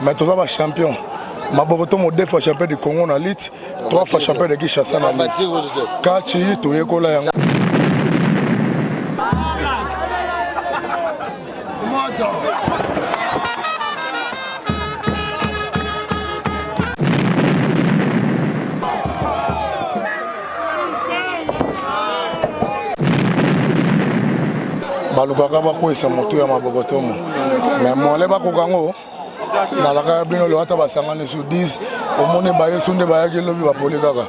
Mais tu vas champion. Mabokotomo 2 fois champion du Congo na lit, 3 fois champion de Kinshasa na lit. Kachi to yekola yango. Balukaka bakwesa moto ya Mabokotomo. Mais mole bakokango na la kabino le wata basangane sur 10 omone baye sunde baye ke lobi bapoli kaka.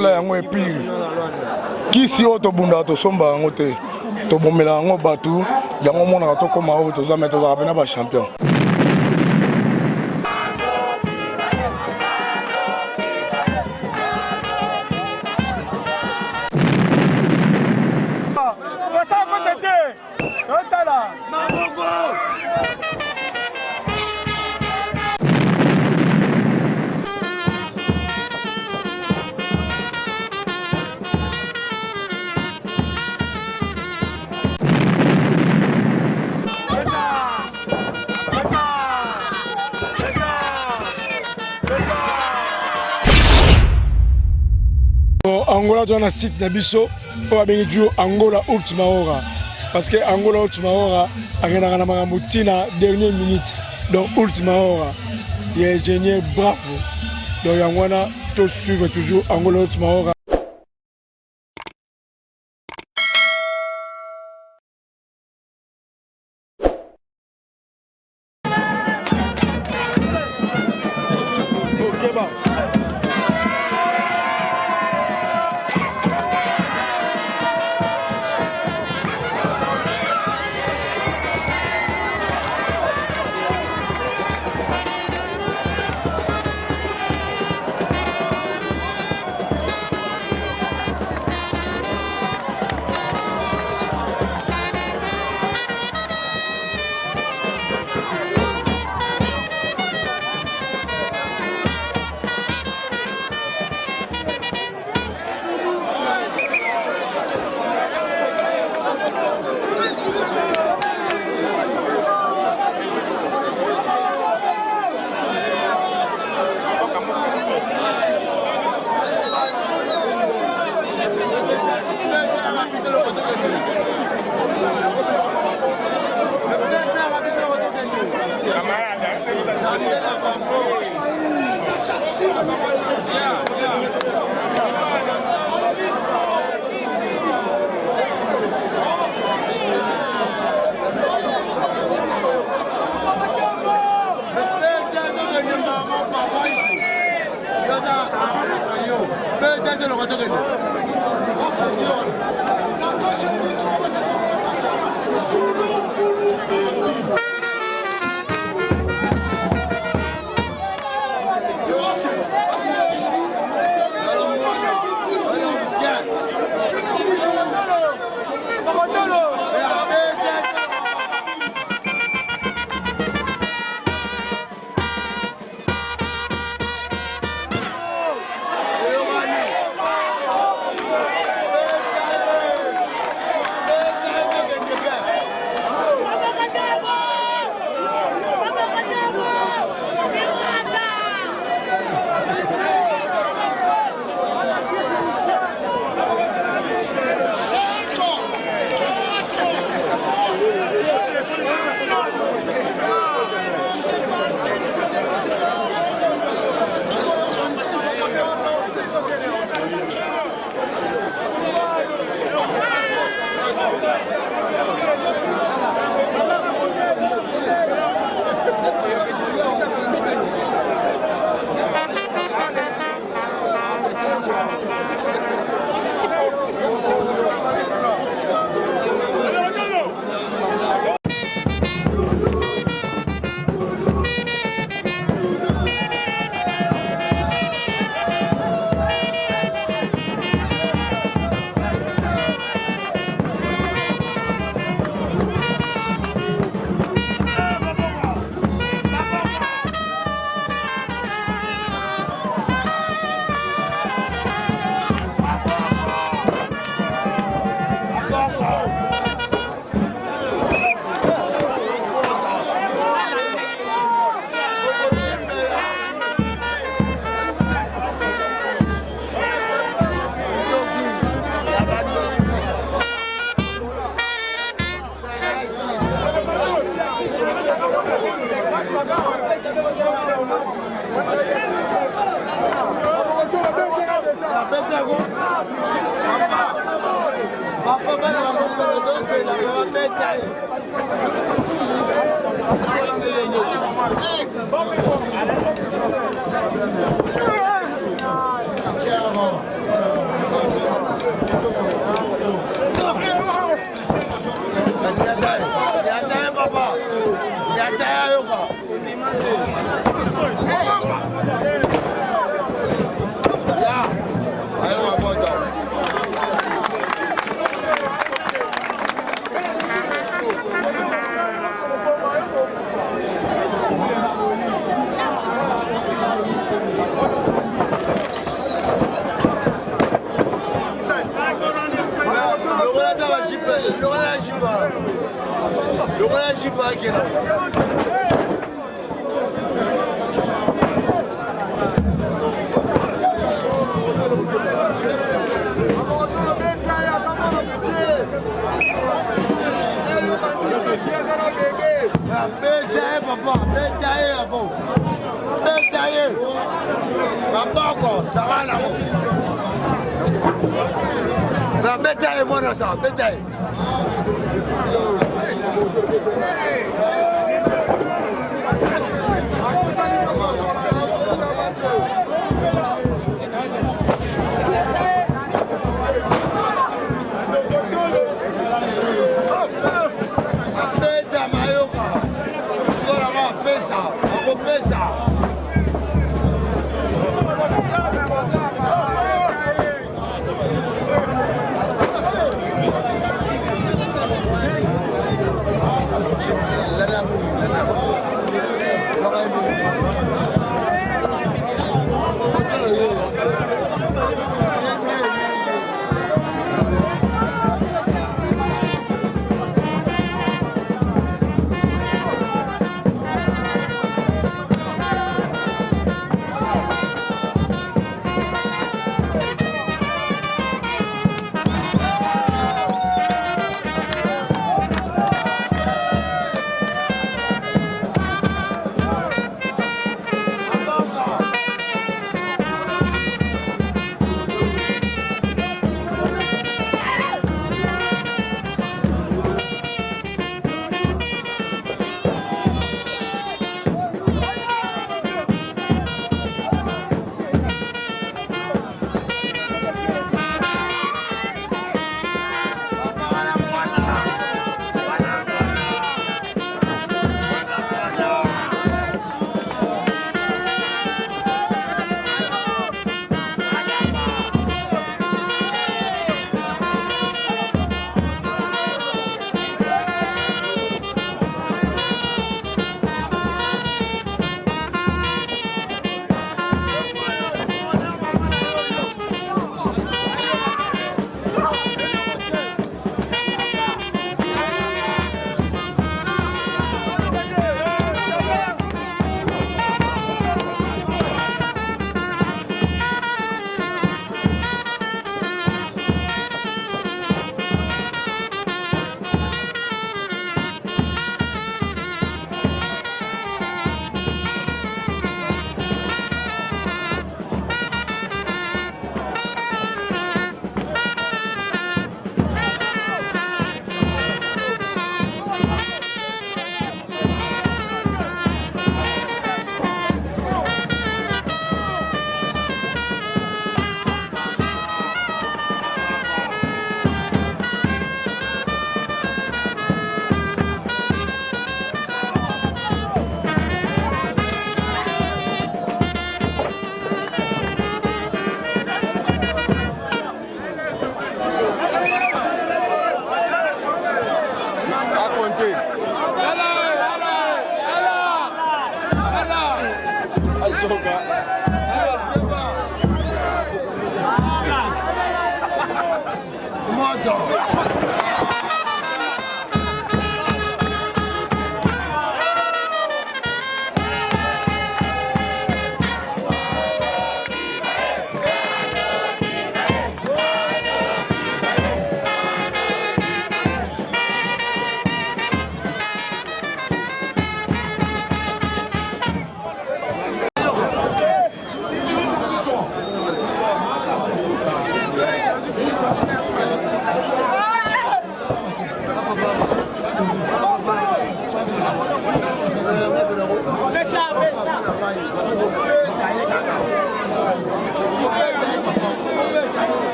Yango epiri Kisi oto bunda to somba yango te to bomela yango batu yango mona to koma o to za meto za bena ba champion. Angola tu as un site Nabiso pour bien jouer Angola Ultima Hora parce que Angola Ultima Hora a gagné la Maramoutina dernière minute donc Ultima Hora il est ingénieur bravo donc Muana tout suivre toujours Angola Ultima Hora.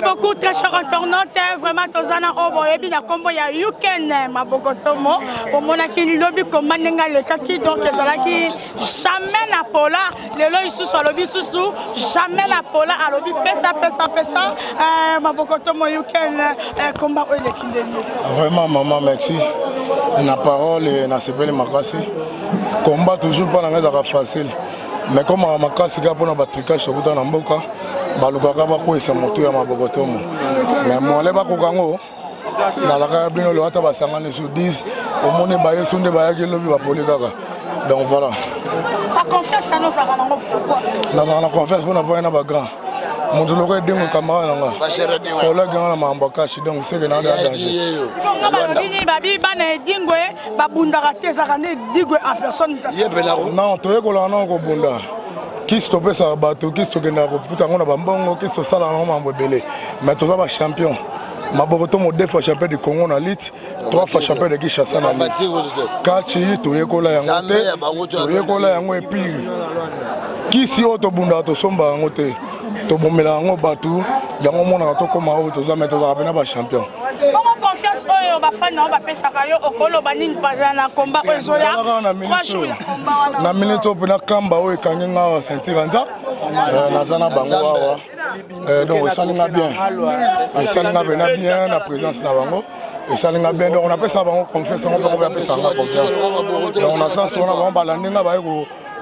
beaucoup, très chers internautes. Vraiment, Tozana Obo, et bien, comme il y a Yuken, Mabokotomo, au Monaki, lobby, comme Manenga, le Kaki, donc, qui jamais la pola, les lois sous le lobby sous, jamais la pola, à lobby, pesa, Mabokotomo, Yuken, combat, le Kindé. Vraiment, maman, merci. La parole et la CPL Makasi. Combat toujours pas dans les facile. Mais comme on m'a cassé pour la tricage sur le Namboka, Balukaka va couper sa moto à Mabokotomo. Mais moi, les Bakokango, dans la cabine, le Hata va s'engager sur 10. Au monde est baillé, son débat qui le vit à Polikaga. Donc voilà. La confiance à nous, ça va pourquoi? La confiance, on a pas un grand. Mon douleur est dingue comme moi. On l'a gagné à Mambakashi, donc c'est un danger. Si on a fini, Babi, Bane, Dingue, Babundara, Sarane, Dingue en personne. Non, tu es collant au Bunda. Qui stoppe sa bateau, qui stoppe na foot en Bambongo, qui stoppe ça en Mambo Belé. Mais tu es champion. Mabokotomo 2 fois champion du Congo na lit, 3 fois champion de Kinshasa na lit. Kachi, tu es collant yangote, tu es collant yango et puis. Kisi auto Bunda to somba yangote. To bomela yango bateau, yango mona to koma auto za mettre za bena ba champion. Comment confiance au bafana au bapesa kayo okolo banini bazana combat ozoya 3 jours ya combat na minute opena kamba o ekangenga sentir nza nazana bango awa donc esalinga bien esalinga bien na présence na bango esalinga bien donc on appelle ça bango confiance on peut appeler ça confiance donc on a sens on a bango balandinga ba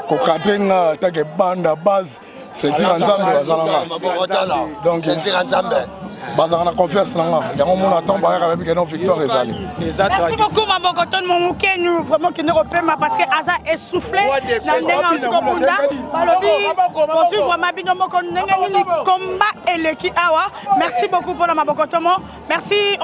ko kadrenga take banda base sentir nzambe bazalanga donc sentir nzambe bazalanga confiance nanga yango mona tombe avec une victoire ezali. Merci beaucoup Mabokotomo mon Mukenu vraiment qui ne repère parce que Aza essoufflé na ndenga utiko bunda balobi poursuivre mabino moko ndenga ni combat et le ki awa. Merci beaucoup pour la Mabokotomo. Merci.